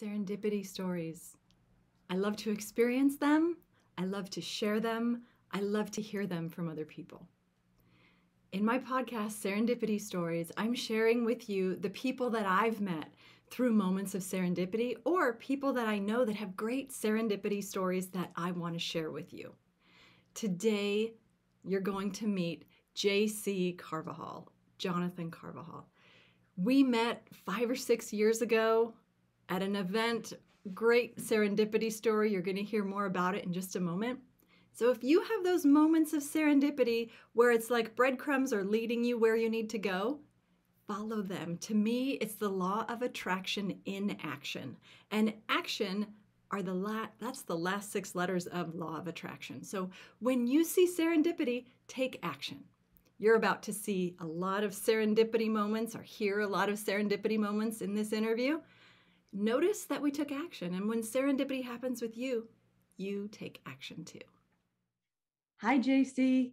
Serendipity stories. I love to experience them. I love to share them. I love to hear them from other people. In my podcast, Serendipity Stories, I'm sharing with you the people that I've met through moments of serendipity or people that I know that have great serendipity stories that I want to share with you. Today, you're going to meet J.C. Carvajal, Jonathan Carvajal. We met 5 or 6 years ago at an event. Great serendipity story. You're going to hear more about it in just a moment. So if you have those moments of serendipity where it's like breadcrumbs are leading you where you need to go, follow them. To me, it's the law of attraction in action. And action are that's the last 6 letters of law of attraction. So when you see serendipity, take action. You're about to see a lot of serendipity moments or hear a lot of serendipity moments in this interview. Notice that we took action. And when serendipity happens with you, you take action too. Hi, JC.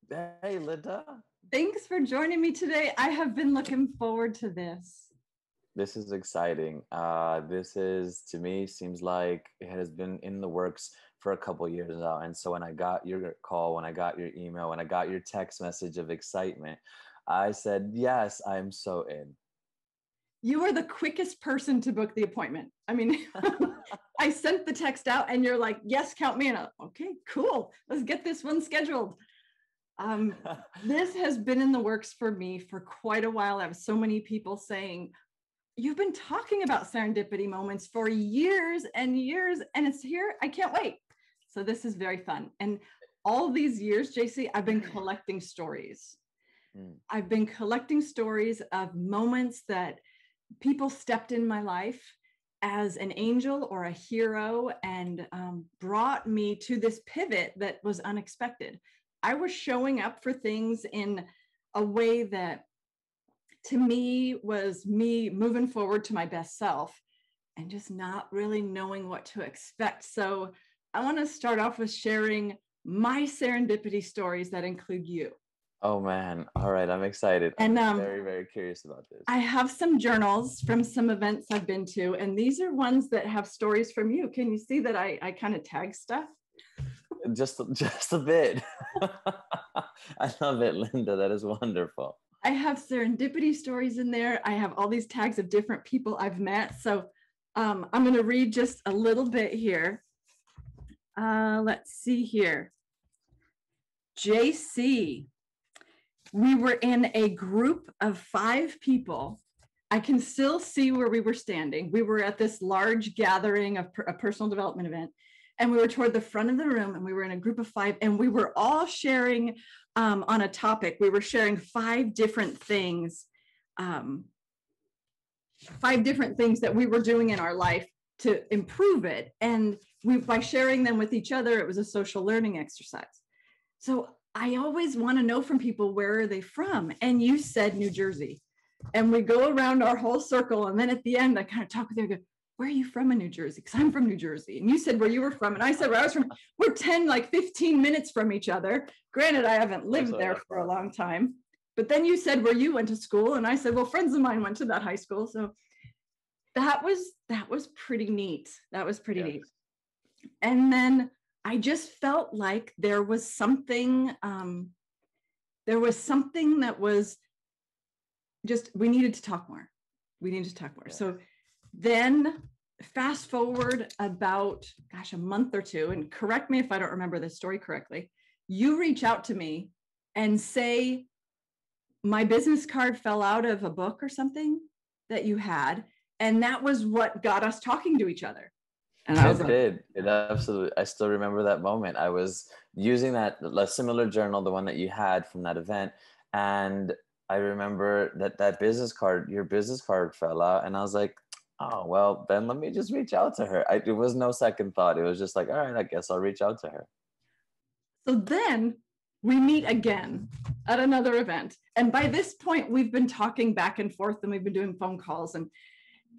Hey, Linda. Thanks for joining me today. I have been looking forward to this. This is exciting. This is, to me, seems like it has been in the works for a couple of years now. And so when I got your call, when I got your email, when I got your text message of excitement, I said, yes, I'm so in. You are the quickest person to book the appointment. I mean, I sent the text out and you're like, yes, count me in. Okay, cool. Let's get this one scheduled. This has been in the works for me for quite a while. I have so many people saying, you've been talking about serendipity moments for years and years, and it's here. I can't wait. So this is very fun. And all these years, JC, I've been collecting stories. I've been collecting stories of moments that people stepped in my life as an angel or a hero and brought me to this pivot that was unexpected. I was showing up for things in a way that to me was me moving forward to my best self and just not really knowing what to expect. So I want to start off with sharing my serendipity stories that include you. Oh man. All right. I'm excited. And I'm very, very curious about this. I have some journals from some events I've been to, and these are ones that have stories from you. Can you see that I kind of tag stuff? Just a bit. I love it, Linda. That is wonderful. I have serendipity stories in there. I have all these tags of different people I've met. So I'm going to read just a little bit here. Let's see here. JC. We were in a group of 5 people. I can still see where we were standing. We were at this large gathering of a personal development event, and we were toward the front of the room, and we were in a group of 5, and we were all sharing on a topic. We were sharing 5 different things, 5 different things that we were doing in our life to improve it. And by sharing them with each other, it was a social learning exercise. So I always want to know from people, where are they from? And you said New Jersey. And we go around our whole circle. And then at the end, I kind of talk with you, I go, where are you from in New Jersey? Because I'm from New Jersey. And you said where you were from. And I said where I was from. We're 15 minutes from each other. Granted, I haven't lived there for a long time. But then you said where you went to school. And I said, well, friends of mine went to that high school. So that was pretty neat. That was pretty neat. And then I just felt like there was something that was just, we needed to talk more. So then fast forward about, a month or 2, and correct me if I don't remember this story correctly, you reach out to me and say, my business card fell out of a book or something that you had. And that was what got us talking to each other. And It absolutely. I still remember that moment. I was using a similar journal, the one that you had from that event, and I remember that your business card fell out, and I was like, oh well, then let me just reach out to her. It was no second thought. It was just like, all right, I guess I'll reach out to her. So then we meet again at another event, and by this point we've been talking back and forth, and we've been doing phone calls,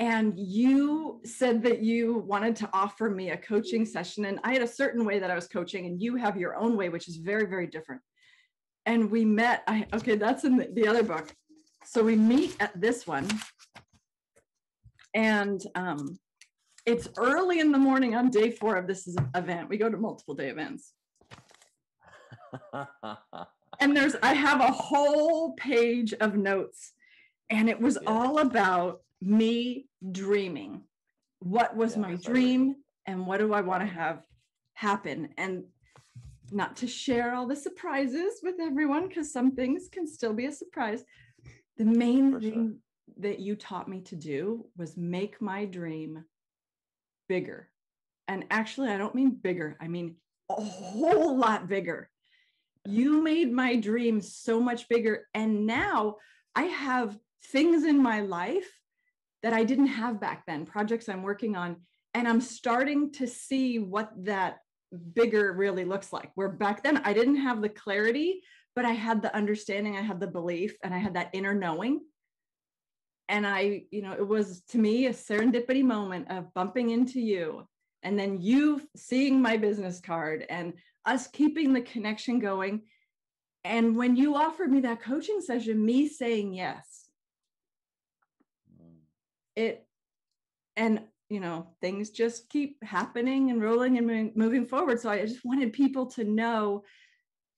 and you said that you wanted to offer me a coaching session, and I had a certain way that I was coaching, and you have your own way, which is very, very different. And we met, that's in the other book. So we meet at this one, and It's early in the morning on day 4 of this event. We go to multiple day events. And I have a whole page of notes, and it was all about me dreaming. What was my dream, and what do I want to have happen? And not to share all the surprises with everyone, because some things can still be a surprise. The main thing that you taught me to do was make my dream bigger. And actually, I don't mean bigger. I mean a whole lot bigger. You made my dream so much bigger. And now I have things in my life that I didn't have back then, projects I'm working on. And I'm starting to see what that bigger really looks like. Where back then I didn't have the clarity, but I had the understanding, I had the belief, and I had that inner knowing. And it was to me a serendipity moment of bumping into you, and then you seeing my business card and us keeping the connection going. And when you offered me that coaching session, me saying yes, things just keep happening and rolling and moving forward. So I just wanted people to know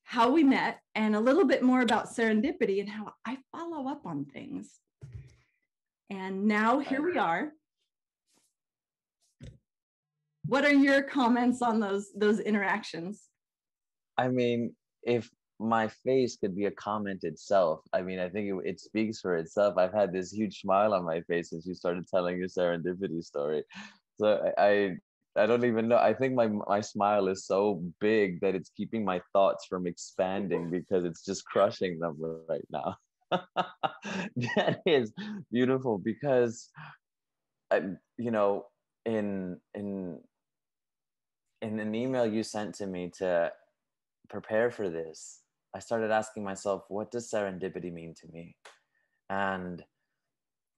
how we met and a little bit more about serendipity and how I follow up on things. And now here we are. What are your comments on those interactions? I mean, if my face could be a comment itself, I mean, I think it speaks for itself. I've had this huge smile on my face since you started telling your serendipity story. So I don't even know. I think my smile is so big that it's keeping my thoughts from expanding because it's just crushing them right now. That is beautiful because, in an email you sent to me to prepare for this, I started asking myself, what does serendipity mean to me? And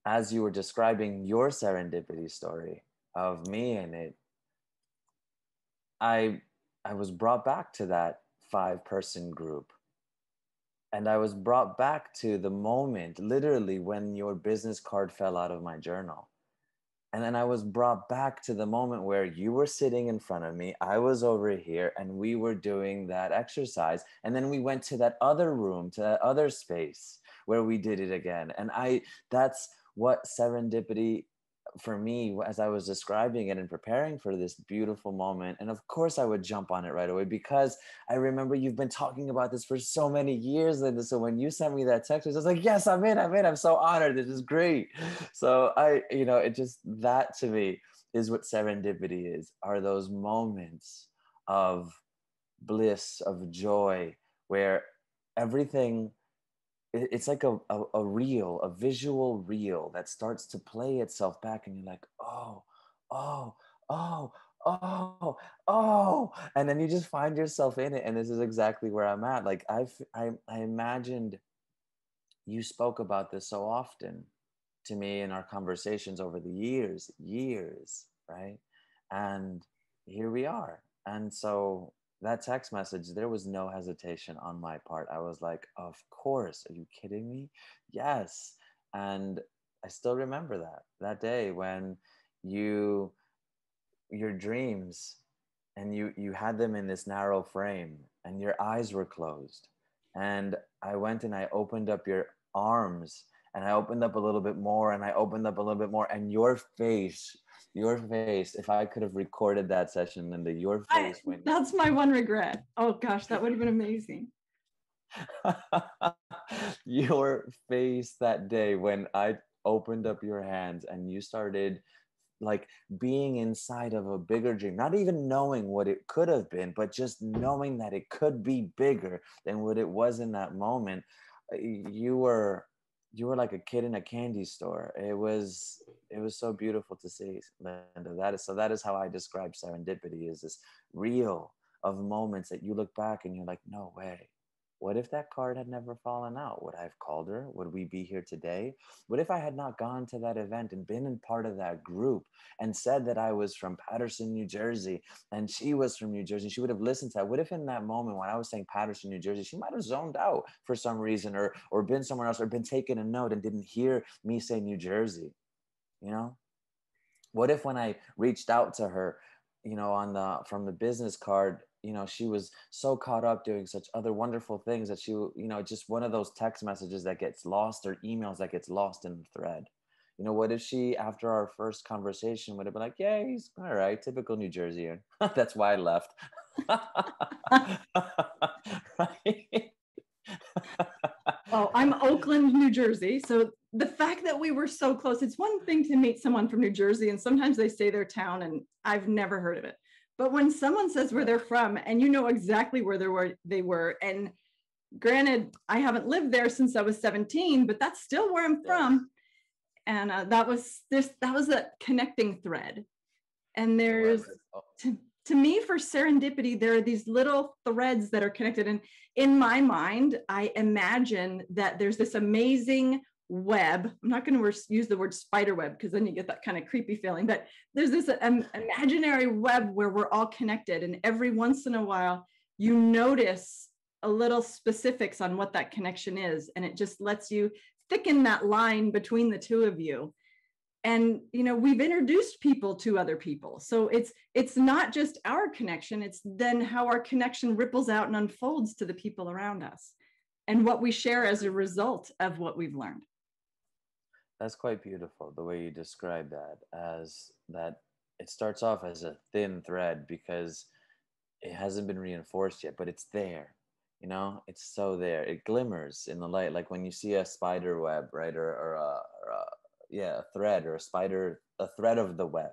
as you were describing your serendipity story of me in it, I was brought back to that 5-person group. And I was brought back to the moment, literally, when your business card fell out of my journal. And then I was brought back to the moment where you were sitting in front of me, I was over here, and we were doing that exercise. And then we went to that other room, to that other space where we did it again. And that's what serendipity for me, as I was describing it and preparing for this beautiful moment. And of course I would jump on it right away because I remember you've been talking about this for so many years, Linda. So when you sent me that text, I was like, yes, I'm in, I'm so honored. This is great. So that to me is what serendipity is, are those moments of bliss, of joy, where everything, it's like a reel, a visual reel that starts to play itself back, and you're like, oh, oh, oh, oh, oh, and then you just find yourself in it. And this is exactly where I'm at. Like I imagined you spoke about this so often to me in our conversations over the years, right? And here we are. And so that text message, there was no hesitation on my part. I was like, of course, are you kidding me? Yes. And I still remember that day when your dreams, and you had them in this narrow frame and your eyes were closed. And I went and I opened up your arms, and I opened up a little bit more, and I opened up a little bit more, and your face, if I could have recorded that session, Linda, your face that's my one regret. Oh gosh, that would have been amazing. Your face that day when I opened up your hands and you started like being inside of a bigger dream, not even knowing what it could have been, but just knowing that it could be bigger than what it was in that moment. You were like a kid in a candy store. It was so beautiful to see, Linda. That is how I describe serendipity, is this reel of moments that you look back and you're like, no way. What if that card had never fallen out? Would I have called her? Would we be here today? What if I had not gone to that event and been in part of that group and said that I was from Paterson, New Jersey, and she was from New Jersey? She would have listened to that. What if in that moment when I was saying Paterson, New Jersey, she might have zoned out for some reason, or been somewhere else, or been taking a note and didn't hear me say New Jersey, you know? What if when I reached out to her, on the from the business card, she was so caught up doing such other wonderful things that just one of those text messages that gets lost or emails that gets lost in the thread. What if she, after our first conversation, would have been like, yeah, he's all right, typical New Jerseyan. That's why I left. Right? Oh, I'm Oakland, New Jersey. So the fact that we were so close, it's one thing to meet someone from New Jersey, and sometimes they say their town, and I've never heard of it. But when someone says where they're from, and you know exactly where they were, and granted, I haven't lived there since I was 17, but that's still where I'm from. And that was that connecting thread. And there's, to me, for serendipity, there are these little threads that are connected. And in my mind, I imagine that there's this amazing web. I'm not going to use the word spider web because then you get that kind of creepy feeling, but there's this imaginary web where we're all connected. And every once in a while, you notice a little specifics on what that connection is. And it just lets you thicken that line between the two of you. And we've introduced people to other people, so it's not just our connection, it's then how our connection ripples out and unfolds to the people around us and what we share as a result of what we've learned. That's quite beautiful, the way you describe that, as that it starts off as a thin thread because it hasn't been reinforced yet, but it's there. It's so there. It glimmers in the light, like when you see a spider web, right, or a thread or a thread of the web,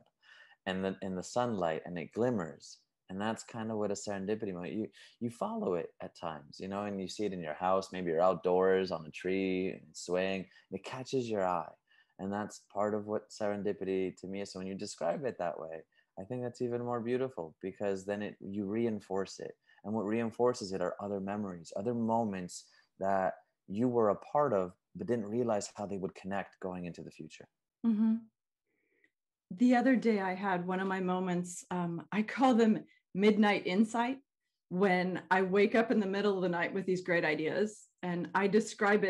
and then in the sunlight, and it glimmers. And that's kind of what a serendipity moment. You follow it at times, and you see it in your house. Maybe you're outdoors on a tree and it's swaying, and it catches your eye. And that's part of what serendipity to me is. So when you describe it that way, I think that's even more beautiful, because then you reinforce it. And what reinforces it are other memories, other moments that you were a part of, but didn't realize how they would connect going into the future. Mm-hmm. The other day I had one of my moments, I call them midnight insight, when I wake up in the middle of the night with these great ideas. And I describe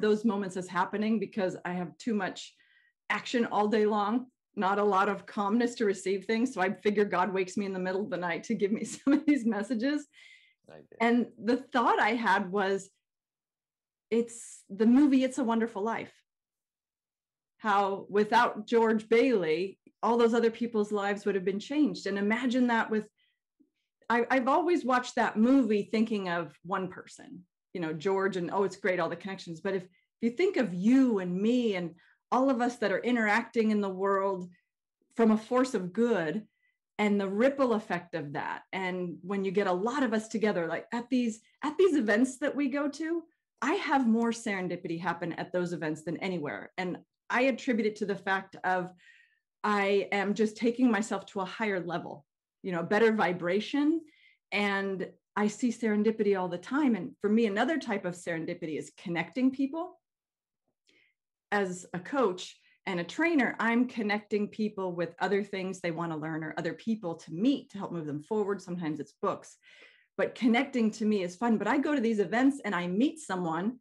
those moments as happening because I have too much action all day long, not a lot of calmness to receive things. So I figure God wakes me in the middle of the night to give me some of these messages. And the thought I had was, it's the movie It's a Wonderful Life. How without George Bailey, all those other people's lives would have been changed. And imagine that with, I've always watched that movie thinking of one person, George, and it's great, all the connections. But if you think of you and me and all of us that are interacting in the world from a force of good, and the ripple effect of that, and when you get a lot of us together, like at these events that we go to, I have more serendipity happen at those events than anywhere. And I attribute it to the fact of I am just taking myself to a higher level, better vibration. And I see serendipity all the time. And for me, another type of serendipity is connecting people. As a coach and a trainer, I'm connecting people with other things they want to learn, or other people to meet to help move them forward. Sometimes it's books, but connecting to me is fun. But I go to these events and I meet someone.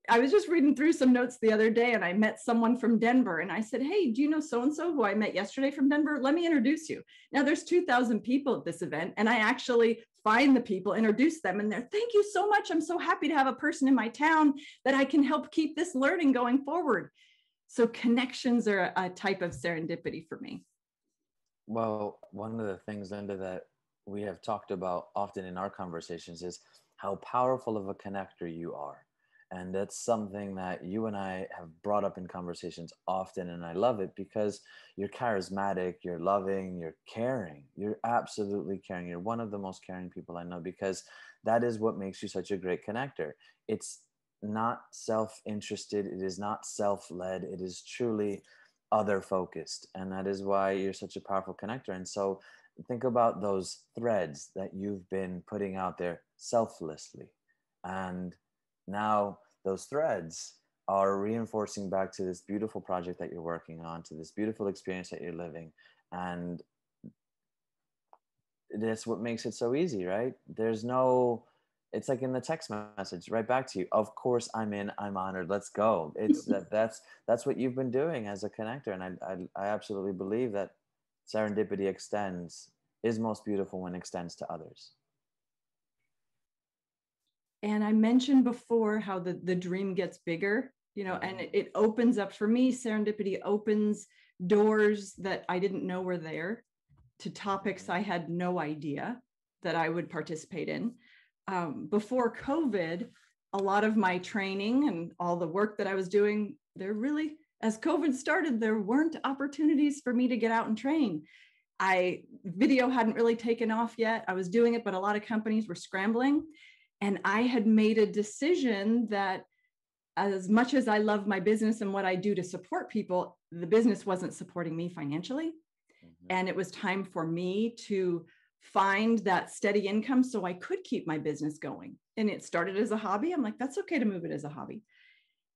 I was just reading through some notes the other day, and I met someone from Denver, and I said, hey, do you know so-and-so who I met yesterday from Denver? Let me introduce you. Now there's 2,000 people at this event, and I actually find the people, introduce them, and they're, thank you so much. I'm so happy to have a person in my town that I can help keep this learning going forward. So connections are a type of serendipity for me. Well, one of the things, Linda, that we have talked about often in our conversations is how powerful of a connector you are. And that's something that you and I have brought up in conversations often. And I love it because you're charismatic, you're loving, you're caring. You're absolutely caring. You're one of the most caring people I know, because that is what makes you such a great connector. It's not self-interested. It is not self-led. It is truly other-focused. And that is why you're such a powerful connector. And so think about those threads that you've been putting out there selflessly. And now those threads are reinforcing back to this beautiful project that you're working on, to this beautiful experience that you're living. And that's what makes it so easy, right? There's no it's like in the text message right back to you. Of course I'm in, I'm honored, let's go. It's that's what you've been doing as a connector. And I absolutely believe that serendipity is most beautiful when it extends to others. And I mentioned before how the dream gets bigger, you know, and it opens up, for me, serendipity opens doors that I didn't know were there, to topics I had no idea that I would participate in. Before COVID, a lot of my training and all the work that I was doing, as COVID started, there weren't opportunities for me to get out and train. Video hadn't really taken off yet. I was doing it, but a lot of companies were scrambling. And I had made a decision that, as much as I love my business and what I do to support people, the business wasn't supporting me financially. And it was time for me to find that steady income so I could keep my business going. And it started as a hobby. I'm like, that's okay to move it as a hobby.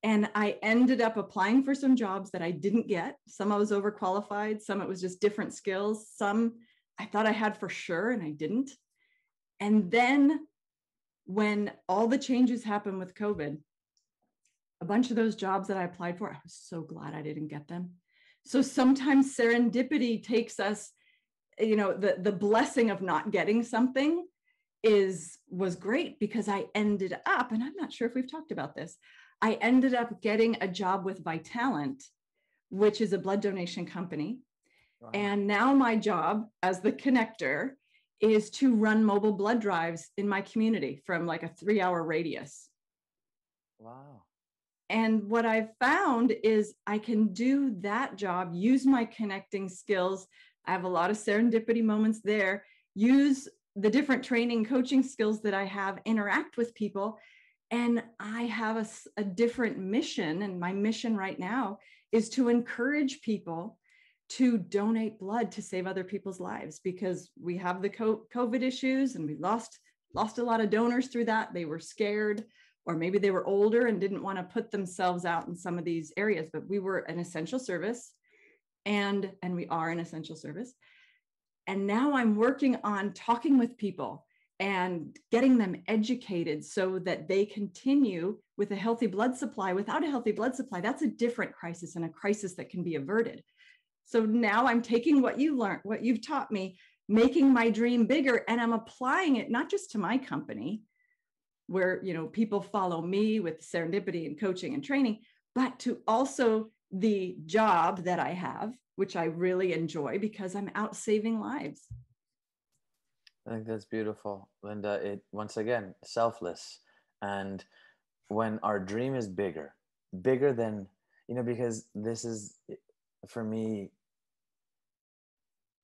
And I ended up applying for some jobs that I didn't get. Some I was overqualified, some it was just different skills. Some I thought I had for sure and I didn't. And then when all the changes happened with COVID, a bunch of those jobs that I applied for, I was so glad I didn't get them. So sometimes serendipity takes us, you know, the blessing of not getting something was great, because I ended up, and I'm not sure if we've talked about this, I ended up getting a job with Vitalant, which is a blood donation company. Wow. And now my job as the connector is to run mobile blood drives in my community from like a 3-hour radius. Wow. And what I've found is I can do that job, use my connecting skills. I have a lot of serendipity moments there, use the different training, coaching skills that I have, interact with people. And I have a different mission. And my mission right now is to encourage people to donate blood to save other people's lives, because we have the COVID issues and we lost a lot of donors through that. They were scared, or maybe they were older and didn't want to put themselves out in some of these areas, but we were an essential service, and we are an essential service. And now I'm working on talking with people and getting them educated so that they continue with a healthy blood supply. Without a healthy blood supply, that's a different crisis, and a crisis that can be averted. So now I'm taking what you learned, what you've taught me, making my dream bigger, and I'm applying it not just to my company, where, you know, people follow me with serendipity and coaching and training, but to also the job that I have, which I really enjoy because I'm out saving lives. I think that's beautiful, Linda. It, once again, selfless. And when our dream is bigger than, you know, because this is, for me,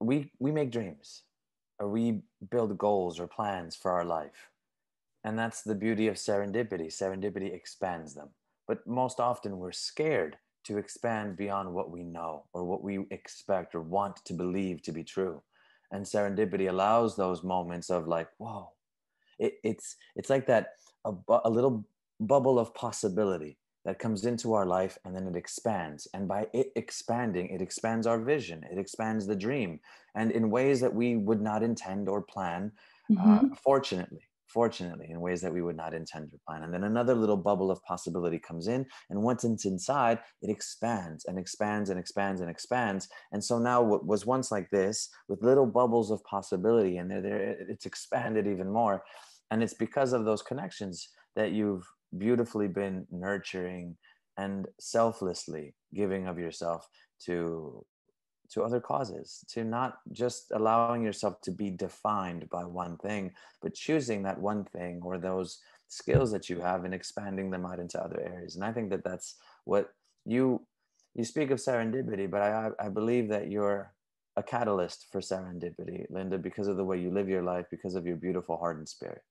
we make dreams, or we build goals or plans for our life. And that's the beauty of serendipity. Serendipity expands them. But most often we're scared to expand beyond what we know or what we expect or want to believe to be true. And serendipity allows those moments of like, whoa, it's like that, a little bubble of possibility that comes into our life, and then it expands. And by it expanding, it expands our vision, it expands the dream, and in ways that we would not intend or plan, fortunately, in ways that we would not intend or plan. And then another little bubble of possibility comes in, and once it's inside, it expands and expands and expands and expands. And so now what was once like this, with little bubbles of possibility, and it's expanded even more. And it's because of those connections that you've beautifully been nurturing and selflessly giving of yourself to other causes, to not just allowing yourself to be defined by one thing, but choosing that one thing or those skills that you have and expanding them out into other areas. And I think that that's what you speak of serendipity, but I believe that you're a catalyst for serendipity, Linda, because of the way you live your life, because of your beautiful heart and spirit.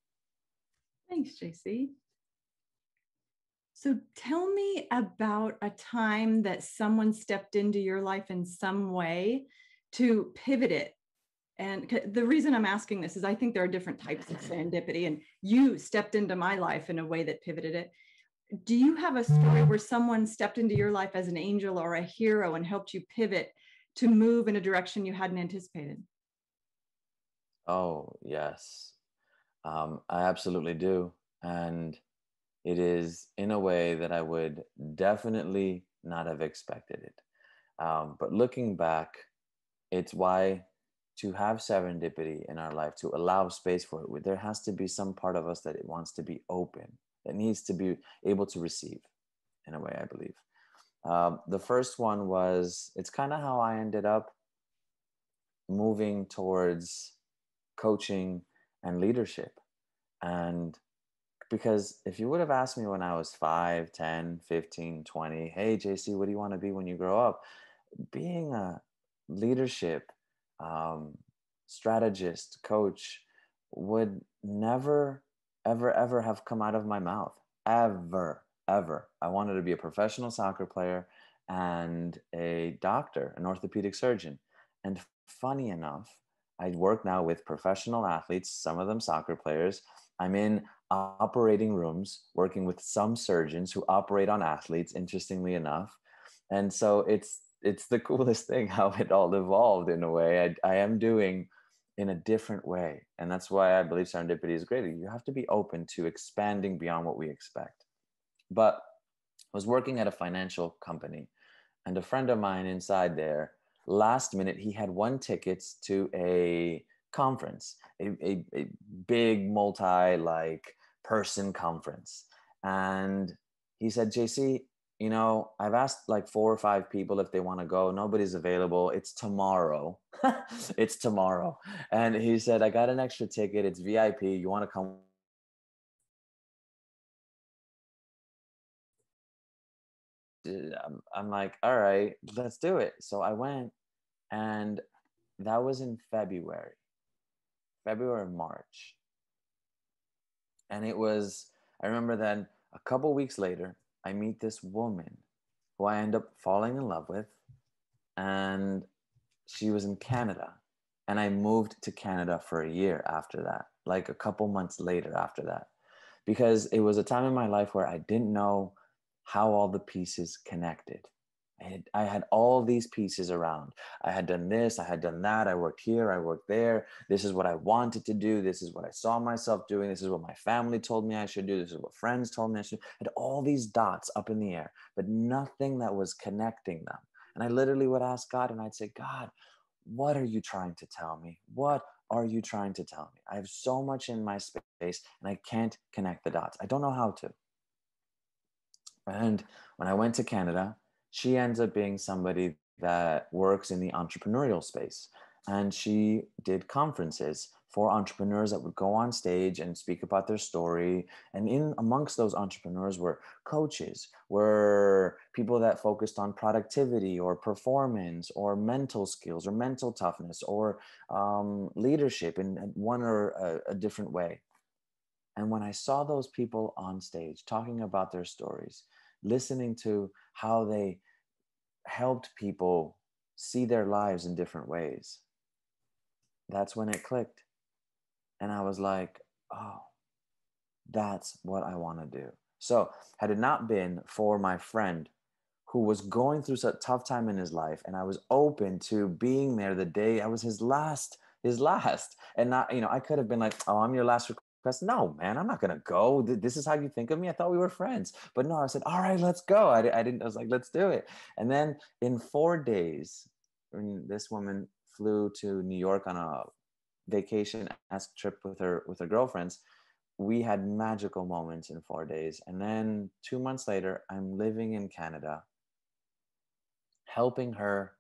Thanks, JC. So tell me about a time that someone stepped into your life in some way to pivot it. And the reason I'm asking this is I think there are different types of serendipity, and you stepped into my life in a way that pivoted it. Do you have a story where someone stepped into your life as an angel or a hero and helped you pivot to move in a direction you hadn't anticipated? Oh, yes. I absolutely do. And it is in a way that I would definitely not have expected it. But looking back, it's why to have serendipity in our life, to allow space for it, there has to be some part of us that it wants to be open, that needs to be able to receive, in a way, I believe. The first one was, it's kind of how I ended up moving towards coaching and leadership. And because if you would have asked me when I was 5, 10, 15, 20, hey, JC, what do you want to be when you grow up? Being a leadership um, strategist, coach would never, ever, ever have come out of my mouth. Ever, ever. I wanted to be a professional soccer player and a doctor, an orthopedic surgeon. And funny enough, I work now with professional athletes, some of them soccer players. I'm in operating rooms working with some surgeons who operate on athletes, interestingly enough. And so it's the coolest thing how it all evolved in a way. I am doing in a different way. And that's why I believe serendipity is great. You have to be open to expanding beyond what we expect. But I was working at a financial company, and a friend of mine inside there, last minute, he had won tickets to a conference, a big multi like person conference. And he said, JC, I've asked like 4 or 5 people if they want to go. Nobody's available. It's tomorrow. It's tomorrow. And he said, I got an extra ticket. It's VIP. You want to come? I'm like, all right, let's do it. So I went, and that was in February, March. And it was, I remember then a couple weeks later, I meet this woman who I end up falling in love with. And she was in Canada. And I moved to Canada for a year after that, like a couple months later after that, because it was a time in my life where I didn't know how all the pieces connected. I had all these pieces around. I had done this, I had done that, I worked here, I worked there. This is what I wanted to do. This is what I saw myself doing. This is what my family told me I should do. This is what friends told me I should do. I had all these dots up in the air, but nothing that was connecting them. And I literally would ask God, and I'd say, God, what are you trying to tell me? What are you trying to tell me? I have so much in my space and I can't connect the dots. I don't know how to. And when I went to Canada, she ends up being somebody that works in the entrepreneurial space. And she did conferences for entrepreneurs that would go on stage and speak about their story. And in amongst those entrepreneurs were coaches, were people that focused on productivity or performance or mental skills or mental toughness or leadership in one or a different way. And when I saw those people on stage talking about their stories, listening to how they helped people see their lives in different ways, that's when it clicked. And I was like, oh, that's what I want to do. So, had it not been for my friend who was going through such a tough time in his life, and I was open to being there the day I was his last, and not, I could have been like, oh, I'm your last request. No, man, I'm not gonna go. This is how you think of me. I thought we were friends, but no, I said, all right, let's go. I didn't. I was like, let's do it. And then in 4 days, when this woman flew to New York on a vacation-esque trip with her girlfriends, we had magical moments in 4 days. And then 2 months later, I'm living in Canada, helping her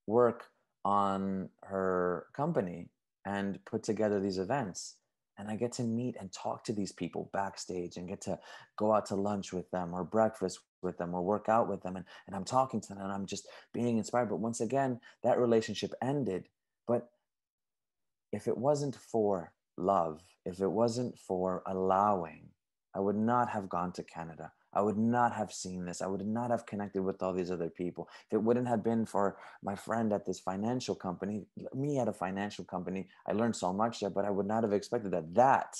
work on her company and put together these events. And I get to meet and talk to these people backstage and get to go out to lunch with them or breakfast with them or work out with them. And I'm talking to them and I'm just being inspired. But once again, that relationship ended. But if it wasn't for love, if it wasn't for allowing, I would not have gone to Canada. I would not have seen this. I would not have connected with all these other people. If it wouldn't have been for my friend at this financial company, me at a financial company, I learned so much there, but I would not have expected that. That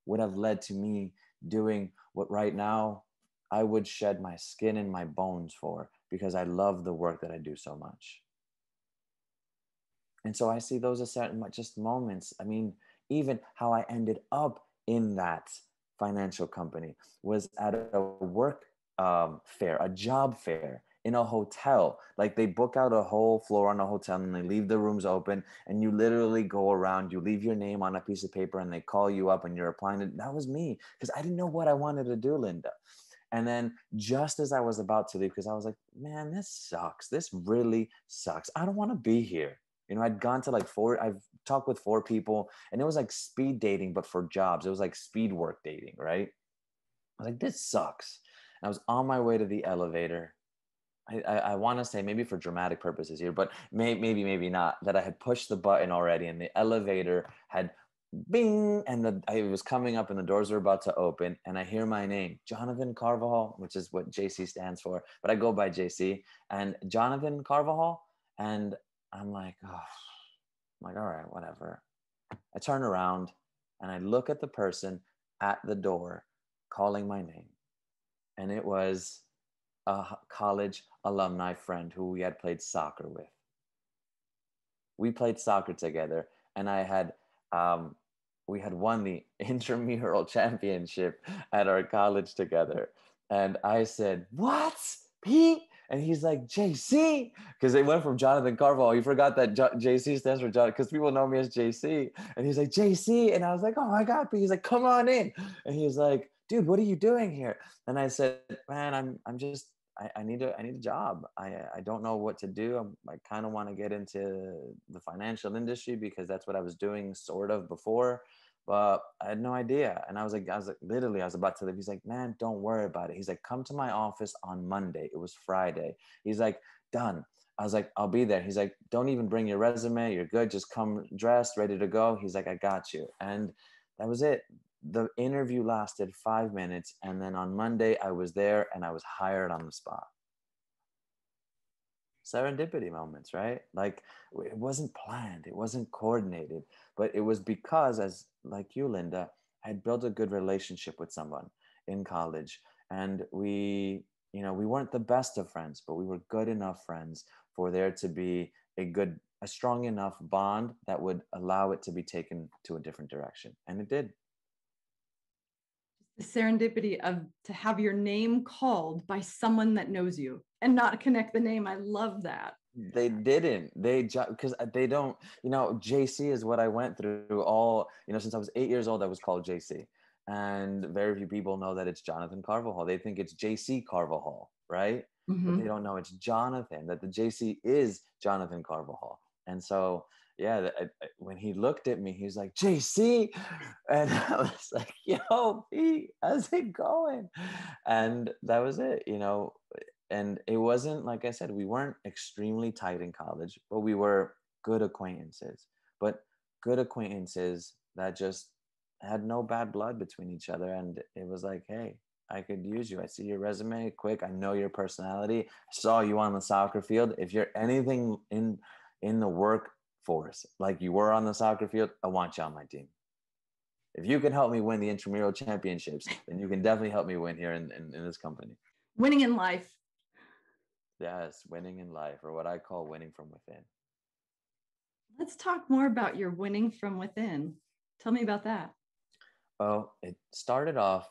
would have led to me doing what right now I would shed my skin and my bones for, because I love the work that I do so much. And so I see those as certain just moments. I mean, even how I ended up in that financial company was at a work fair, a job fair in a hotel. Like they book out a whole floor on a hotel and they leave the rooms open and you literally go around, you leave your name on a piece of paper and they call you up and you're applying it. That was me because I didn't know what I wanted to do, Linda. And then just as I was about to leave, because I was like, man, this sucks. This really sucks. I don't want to be here. You know, I'd gone to like I've talked with 4 people and it was like speed dating, but for jobs. It was like speed work dating, right? I was like, this sucks. And I was on my way to the elevator. I want to say maybe for dramatic purposes here, but maybe not, that I had pushed the button already and the elevator had bing, and I was coming up and the doors were about to open and I hear my name, Jonathan Carvajal, which is what JC stands for, but I go by JC, and Jonathan Carvajal. And I'm like, oh, I'm like, all right, whatever. I turn around and I look at the person at the door calling my name. And it was a college alumni friend who we had played soccer with. We played soccer together, and we had won the intramural championship at our college together. And I said, "What, Pete?" And he's like, "JC," because it went from Jonathan Carvajal. He forgot that JC stands for John, because people know me as JC. And he's like, "JC," and I was like, "Oh my God, Pete." He's like, "Come on in." And he's like, "Dude, what are you doing here?" And I said, "Man, I'm just I need a job. I don't know what to do. I kind of want to get into the financial industry because that's what I was doing sort of before, but I had no idea." And I was like, literally, I was about to leave. He's like, "Man, don't worry about it." He's like, "Come to my office on Monday." It was Friday. He's like, "Done." I was like, "I'll be there." He's like, "Don't even bring your resume. You're good. Just come dressed, ready to go." He's like, "I got you." And that was it. The interview lasted 5 minutes. And then on Monday, I was there and I was hired on the spot. Serendipity moments, right? Like it wasn't planned, it wasn't coordinated, but it was because, as like you, Linda, I had built a good relationship with someone in college. And we weren't the best of friends, but we were good enough friends for there to be a strong enough bond that would allow it to be taken to a different direction. And it did. The serendipity of to have your name called by someone that knows you and not connect the name. I love that. They didn't. Because they don't. JC is what I went through all. Since I was 8 years old, I was called JC, and very few people know that it's Jonathan Carvajal. They think it's JC Carvajal, right? But they don't know it's Jonathan. That the JC is Jonathan Carvajal, and so yeah, when he looked at me, he's like, "JC," and I was like, "Yo, Pete, how's it going?" And that was it. And it wasn't, like I said, we weren't extremely tight in college, but we were good acquaintances. But good acquaintances that just had no bad blood between each other. And it was like, hey, I could use you. I see your resume quick. I know your personality. I saw you on the soccer field. If you're anything in the workforce, like you were on the soccer field, I want you on my team. If you can help me win the intramural championships, then you can definitely help me win here in this company. Winning in life. Yes, winning in life, or what I call winning from within. Let's talk more about your winning from within. Tell me about that. Well, it started off,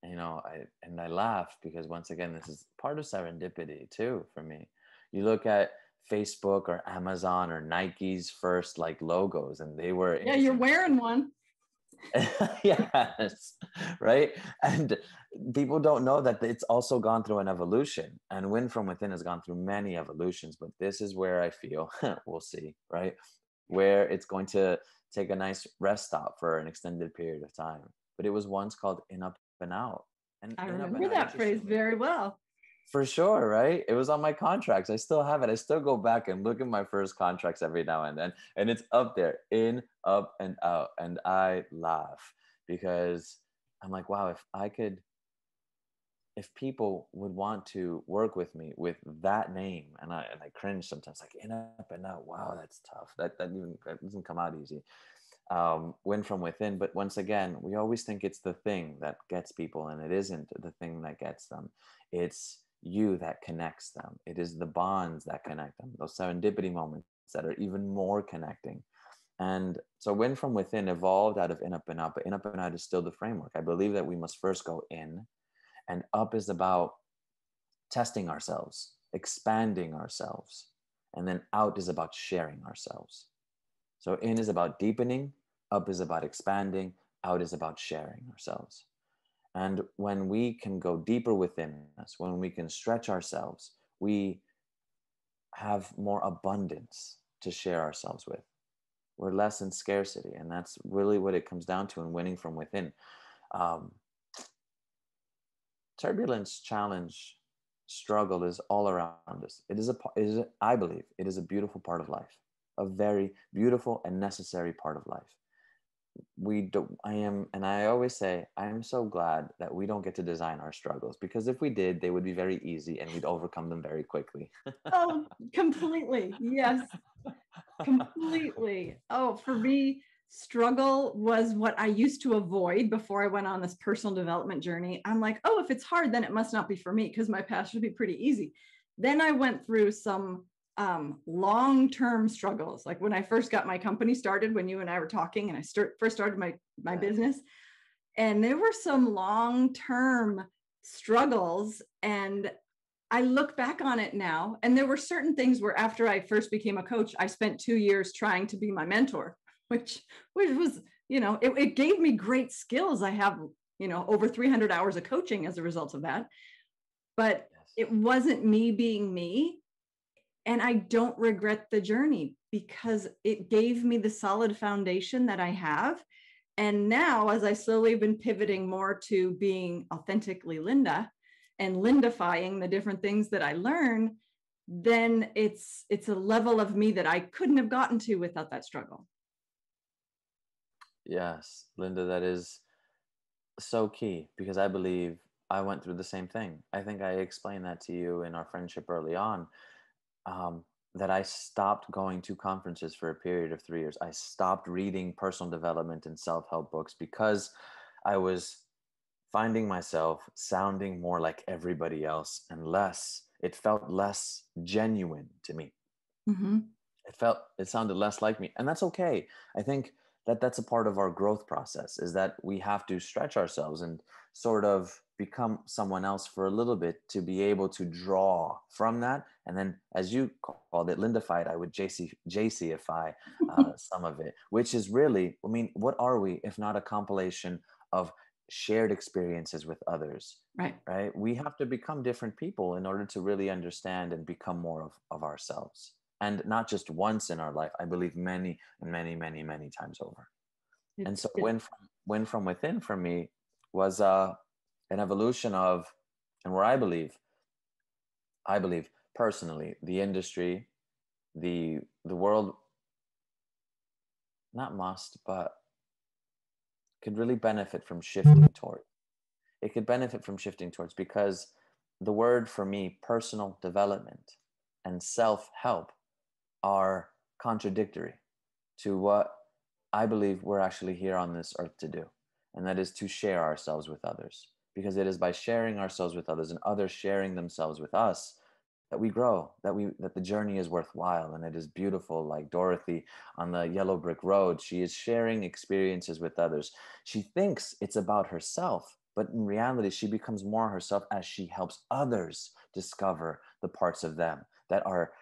I laugh because once again, this is part of serendipity too for me. You look at Facebook or Amazon or Nike's first like logos, and they were you're wearing one. Yes, right. And people don't know that it's also gone through an evolution, and win from within has gone through many evolutions, but this is where I feel we'll see, right, where it's going to take a nice rest stop for an extended period of time. But it was once called In Up and Out. And I In Up remember and Out, that phrase very well. for sure, right? It was on my contracts. I still have it. I still go back and look at my first contracts every now and then, and it's up there, in, up, and out. And I laugh because I'm like, wow, if people would want to work with me with that name, and I cringe sometimes, like in, up, and out. Wow, that's tough. That doesn't come out easy. Win from within. But once again, we always think it's the thing that gets people, and it isn't the thing that gets them. It's you that connects them. It is the bonds that connect them, those serendipity moments that are even more connecting. And so Win from Within evolved out of In Up and Out, but In Up and Out is still the framework. I believe that we must first go in, and up is about testing ourselves, expanding ourselves, and then out is about sharing ourselves. So in is about deepening, up is about expanding, out is about sharing ourselves. And when we can go deeper within us, when we can stretch ourselves, we have more abundance to share ourselves with. We're less in scarcity. And that's really what it comes down to in winning from within. Um, Turbulence, challenge, struggle is all around us. I believe, it is a beautiful part of life, a very beautiful and necessary part of life. And I always say, I am so glad that we don't get to design our struggles, because if we did, they would be very easy and we'd overcome them very quickly. Oh, completely. Yes, completely. Oh, for me, struggle was what I used to avoid before I went on this personal development journey. I'm like, oh, if it's hard, then it must not be for me, because my path should be pretty easy. Then I went through some long-term struggles. Like when I first got my company started, when you and I were talking, and I first started my business, and there were some long-term struggles. And I look back on it now, and there were certain things where after I first became a coach, I spent 2 years trying to be my mentor, which was, it gave me great skills. I have, over 300 hours of coaching as a result of that. But it wasn't me being me. And I don't regret the journey, because it gave me the solid foundation that I have. And now, as I slowly have been pivoting more to being authentically Linda and Lindifying the different things that I learn, then it's a level of me that I couldn't have gotten to without that struggle. Yes, Linda, that is so key, because I believe I went through the same thing. I think I explained that to you in our friendship early on, that I stopped going to conferences for a period of 3 years. I stopped reading personal development and self-help books because I was finding myself sounding more like everybody else and it felt less genuine to me. Mm-hmm. It sounded less like me, and that's okay. I think that that's a part of our growth process, is that we have to stretch ourselves and sort of become someone else for a little bit to be able to draw from that. And then, as you called it, Lindified, I would JCify some of it, which is really, I mean, what are we if not a compilation of shared experiences with others? Right? We have to become different people in order to really understand and become more of ourselves. And not just once in our life, I believe many and many, many, many times over. And so Win from Within for me was an evolution of, and where I believe personally, the industry, the world, not must, but could really benefit from shifting toward. It could benefit from shifting towards, because the word for me, personal development and self-help, are contradictory to what I believe we're actually here on this earth to do. And that is to share ourselves with others. Because it is by sharing ourselves with others and others sharing themselves with us that we grow, that the journey is worthwhile and it is beautiful. Like Dorothy on the yellow brick road, she is sharing experiences with others. She thinks it's about herself, but in reality, she becomes more herself as she helps others discover the parts of them that are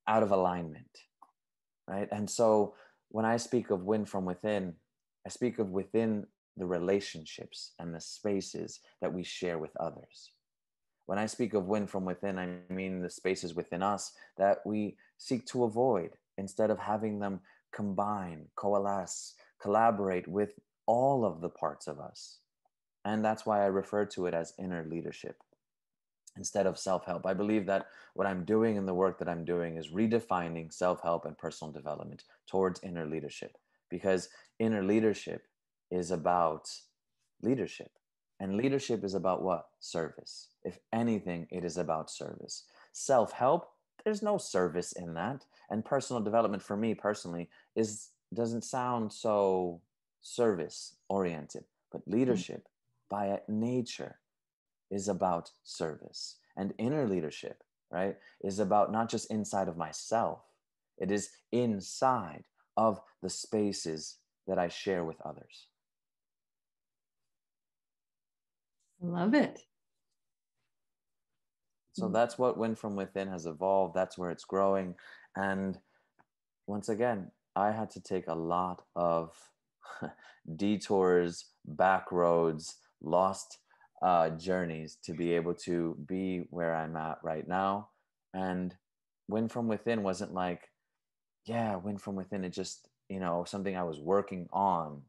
out of alignment, right? And so when I speak of win from within, I speak of within the relationships and the spaces that we share with others. When I speak of win from within, I mean the spaces within us that we seek to avoid instead of having them combine, coalesce, collaborate with all of the parts of us. And that's why I refer to it as inner leadership instead of self-help. I believe that what I'm doing in the work that I'm doing is redefining self-help and personal development towards inner leadership, because inner leadership is about leadership. And leadership is about what? Service. If anything, it is about service. Self-help, there's no service in that. And personal development for me personally doesn't sound so service oriented, but leadership by nature is about service. And inner leadership, right, is about not just inside of myself, it is inside of the spaces that I share with others. Love it. So that's what Win From Within has evolved. That's where it's growing. And once again, I had to take a lot of detours, back roads, lost journeys to be able to be where I'm at right now. And Win From Within wasn't like, yeah, Win From Within. It just, something I was working on,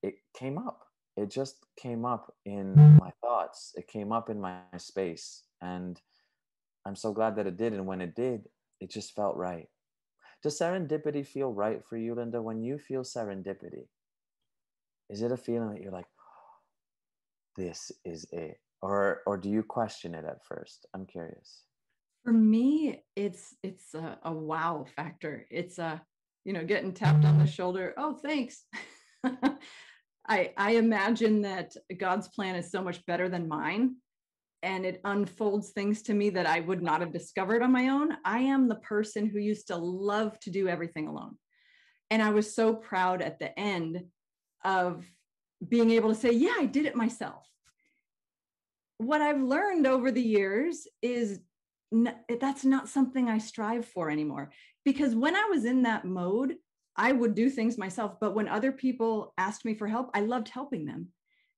it came up. It just came up in my thoughts. It came up in my space. And I'm so glad that it did. And when it did, it just felt right. Does serendipity feel right for you, Linda? When you feel serendipity, is it a feeling that you're like, this is it? Or do you question it at first? I'm curious. For me, it's a wow factor. It's getting tapped on the shoulder. Oh, thanks. I imagine that God's plan is so much better than mine, and it unfolds things to me that I would not have discovered on my own. I am the person who used to love to do everything alone. And I was so proud at the end of being able to say, yeah, I did it myself. What I've learned over the years is that's not something I strive for anymore. Because when I was in that mode, I would do things myself. But when other people asked me for help, I loved helping them.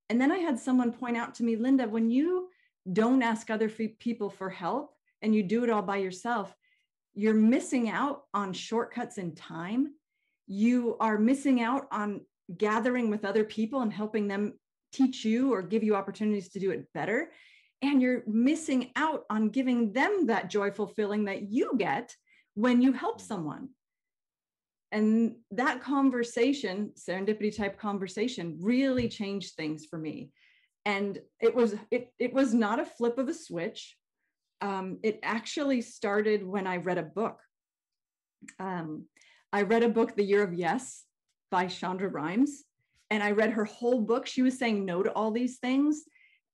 And then I had someone point out to me, Linda, when you don't ask other people for help and you do it all by yourself, you're missing out on shortcuts in time. You are missing out on gathering with other people and helping them teach you or give you opportunities to do it better. And you're missing out on giving them that joyful feeling that you get when you help someone. And that conversation, serendipity type conversation, really changed things for me. And it was not a flip of a switch. It actually started when I read a book. I read a book, The Year of Yes, by Shonda Rhimes. And I read her whole book. She was saying no to all these things.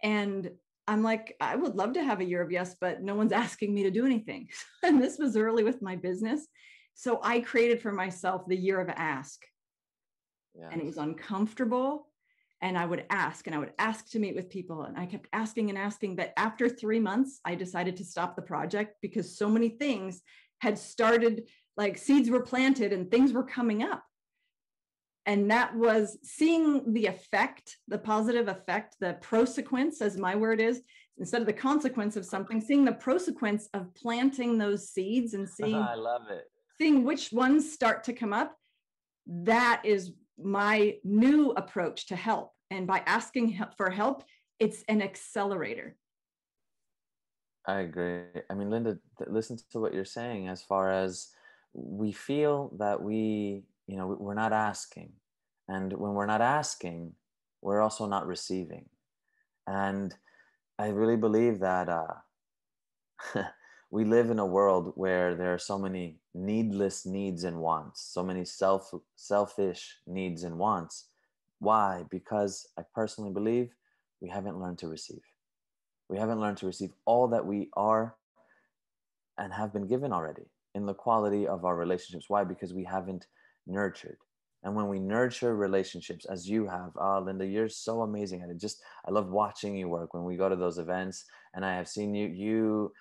And I'm like, I would love to have a year of yes, but no one's asking me to do anything. And this was early with my business. So I created for myself the year of ask. Yes. And it was uncomfortable. And I would ask to meet with people. And I kept asking and asking. But after 3 months, I decided to stop the project because so many things had started, like seeds were planted and things were coming up. And that was seeing the effect, the positive effect, the prosequence, as my word is, instead of the consequence of something, seeing the prosequence of planting those seeds and seeing, I love it. Seeing which ones start to come up. That is my new approach to help. And by asking for help, it's an accelerator. I agree. I mean, Linda, listen to what you're saying as far as we feel that we're not asking. And when we're not asking, we're also not receiving. And I really believe that we live in a world where there are so many needless needs and wants, so many selfish needs and wants. Why? Because I personally believe we haven't learned to receive. We haven't learned to receive all that we are and have been given already in the quality of our relationships. Why? Because we haven't nurtured. And when we nurture relationships, as you have, Linda, you're so amazing at it. I love watching you work when we go to those events. And I have seen you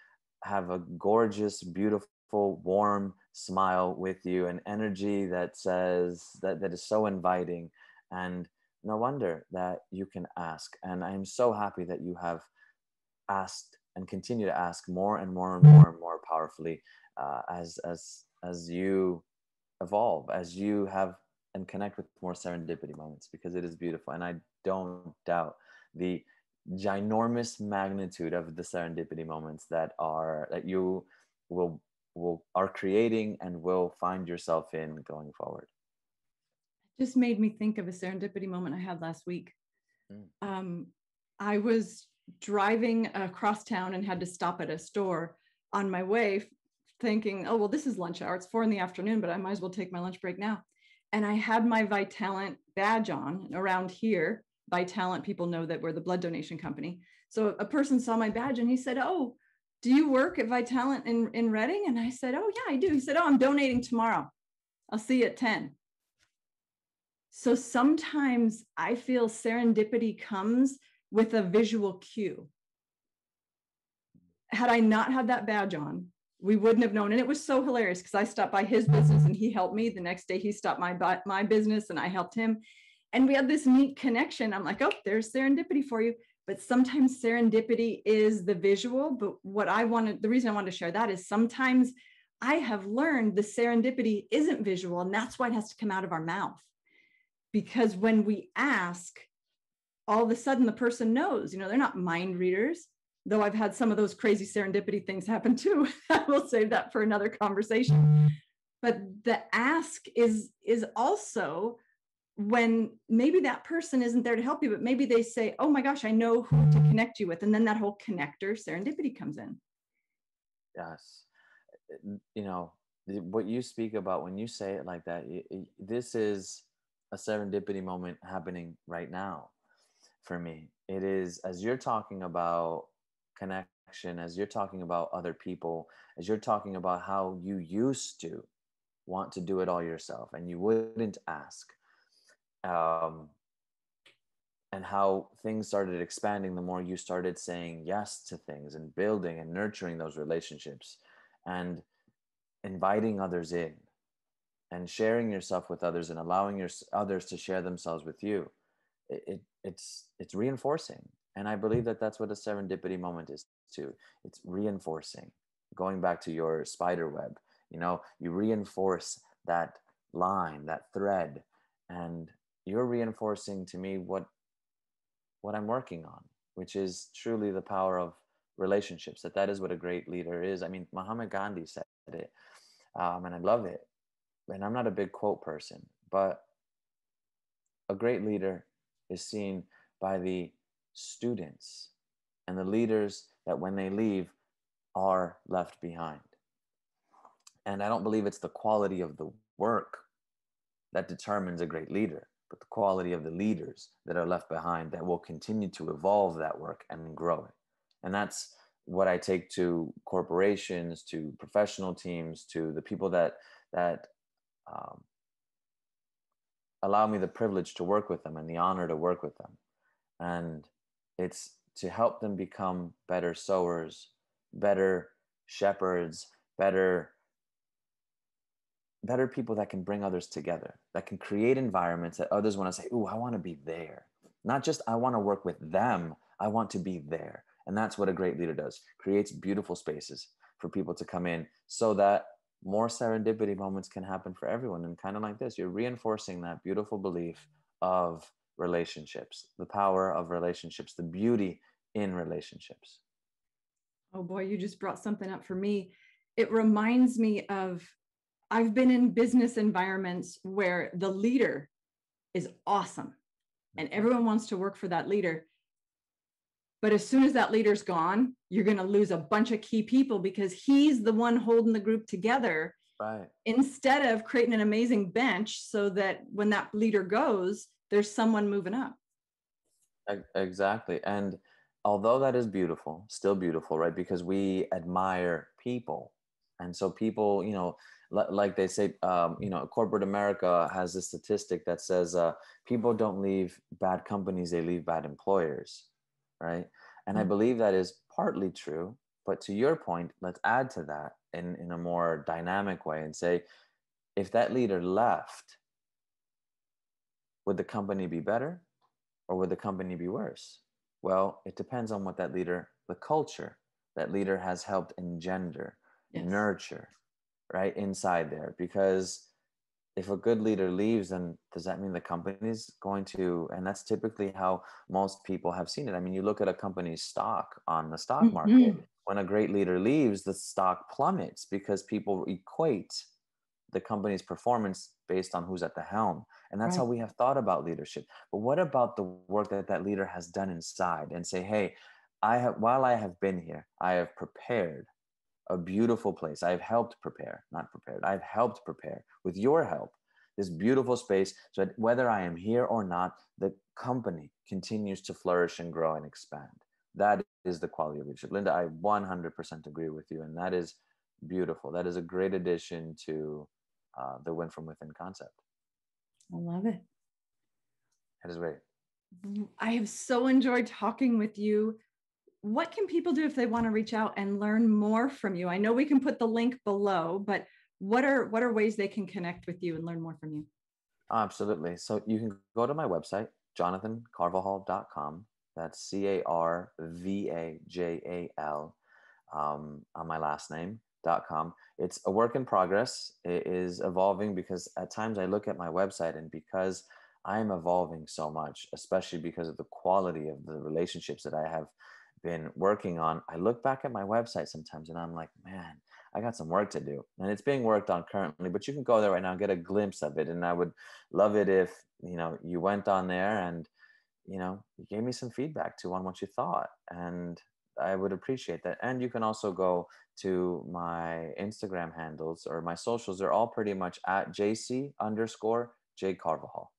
have a gorgeous, beautiful, warm smile with you, an energy that says that is so inviting. And no wonder that you can ask. And I'm so happy that you have asked and continue to ask more and more and more and more powerfully as you evolve, as you have and connect with more serendipity moments, because it is beautiful. And I don't doubt the ginormous magnitude of the serendipity moments that you are creating and will find yourself in going forward. It just made me think of a serendipity moment I had last week. I was driving across town and had to stop at a store on my way, thinking, oh, well, this is lunch hour. It's 4 p.m, but I might as well take my lunch break now. And I had my Vitalant badge on. Around here, Vitalant, people know that we're the blood donation company. So a person saw my badge and he said, oh, do you work at Vitalant in Reading? And I said, oh, yeah, I do. He said, oh, I'm donating tomorrow. I'll see you at 10. So sometimes I feel serendipity comes with a visual cue. Had I not had that badge on, we wouldn't have known. And it was so hilarious because I stopped by his business and he helped me. The next day he stopped my business and I helped him. And we had this neat connection. I'm like, oh, there's serendipity for you. But sometimes serendipity is the visual. But the reason I wanted to share that is sometimes I have learned the serendipity isn't visual. And that's why it has to come out of our mouth. Because when we ask, all of a sudden the person knows, they're not mind readers. Though I've had some of those crazy serendipity things happen too. I will save that for another conversation. But the ask is also when maybe that person isn't there to help you, but maybe they say, oh my gosh, I know who to connect you with. And then that whole connector serendipity comes in. Yes. What you speak about when you say it like that, this is a serendipity moment happening right now for me. It is, as you're talking about connection, as you're talking about other people, as you're talking about how you used to want to do it all yourself and you wouldn't ask, and how things started expanding the more you started saying yes to things and building and nurturing those relationships and inviting others in and sharing yourself with others and allowing others to share themselves with you. It's reinforcing. And I believe that that's what a serendipity moment is too. It's reinforcing. Going back to your spider web, you reinforce that line, that thread, and you're reinforcing to me what I'm working on, which is truly the power of relationships, that is what a great leader is. I mean, Mahatma Gandhi said it, and I love it. And I'm not a big quote person, but a great leader is seen by the students and the leaders that when they leave are left behind. And I don't believe it's the quality of the work that determines a great leader, but the quality of the leaders that are left behind that will continue to evolve that work and grow it. And that's what I take to corporations, to professional teams, to the people that allow me the privilege to work with them and the honor to work with them. And it's to help them become better sowers, better shepherds, better people that can bring others together, that can create environments that others want to say, ooh, I want to be there. Not just I want to work with them, I want to be there. And that's what a great leader does, creates beautiful spaces for people to come in so that more serendipity moments can happen for everyone. And kind of like this, you're reinforcing that beautiful belief of relationships, the power of relationships, the beauty in relationships. Oh boy, you just brought something up for me. It reminds me of, I've been in business environments where the leader is awesome and everyone wants to work for that leader. But as soon as that leader's gone, you're going to lose a bunch of key people because he's the one holding the group together. Right. Instead of creating an amazing bench so that when that leader goes, there's someone moving up. Exactly. And although that is beautiful, still beautiful, right? Because we admire people. And so people, like they say, corporate America has a statistic that says people don't leave bad companies, they leave bad employers, right? And I believe that is partly true. But to your point, let's add to that in a more dynamic way and say, if that leader left, would the company be better or would the company be worse? Well, it depends on what that leader, the culture that leader has helped engender, yes, nurture, right, inside there. Because if a good leader leaves, then does that mean the company's going to, and that's typically how most people have seen it. I mean, you look at a company's stock on the stock market, when a great leader leaves, the stock plummets because people equate the company's performance based on who's at the helm. And that's right, how we have thought about leadership. But what about the work that that leader has done inside and say, hey, while I have been here, I have prepared a beautiful place. I've helped prepare, not prepared. I've helped prepare with your help, this beautiful space so that whether I am here or not, the company continues to flourish and grow and expand. That is the quality of leadership. Linda, I 100% agree with you. And that is beautiful. That is a great addition to the win from within concept. I love it. It is great. I have so enjoyed talking with you. What can people do if they want to reach out and learn more from you? I know we can put the link below, but what are ways they can connect with you and learn more from you? Absolutely. So you can go to my website, jonathancarvajal.com. That's Carvajal, on my last name.com. It's a work in progress. It is evolving because at times I look at my website, and because I'm evolving so much, especially because of the quality of the relationships that I have been working on, I look back at my website sometimes and I'm like, man, I got some work to do. And it's being worked on currently, but you can go there right now and get a glimpse of it. And I would love it if, you went on there and, you gave me some feedback too on what you thought. And I would appreciate that. And you can also go to my Instagram handles or my socials. They're all pretty much at JC_J Carvajal.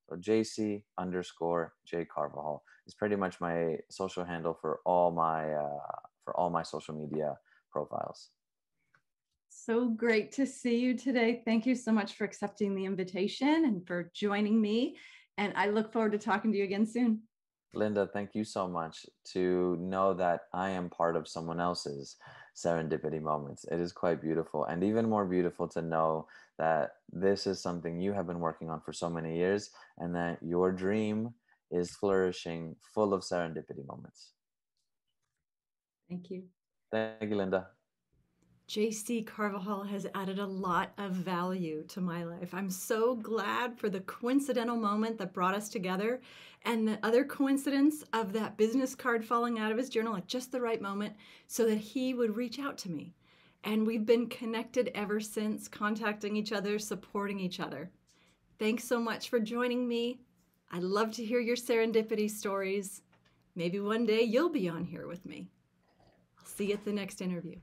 So JC_J Carvajal is pretty much my social handle for all my social media profiles. So great to see you today. Thank you so much for accepting the invitation and for joining me. And I look forward to talking to you again soon. Linda, thank you so much. To know that I am part of someone else's serendipity moments, it is quite beautiful, and even more beautiful to know that this is something you have been working on for so many years, and that your dream is flourishing, full of serendipity moments. Thank you. Thank you, Linda. JC Carvajal has added a lot of value to my life. I'm so glad for the coincidental moment that brought us together, and the other coincidence of that business card falling out of his journal at just the right moment so that he would reach out to me. And we've been connected ever since, contacting each other, supporting each other. Thanks so much for joining me. I'd love to hear your serendipity stories. Maybe one day you'll be on here with me. I'll see you at the next interview.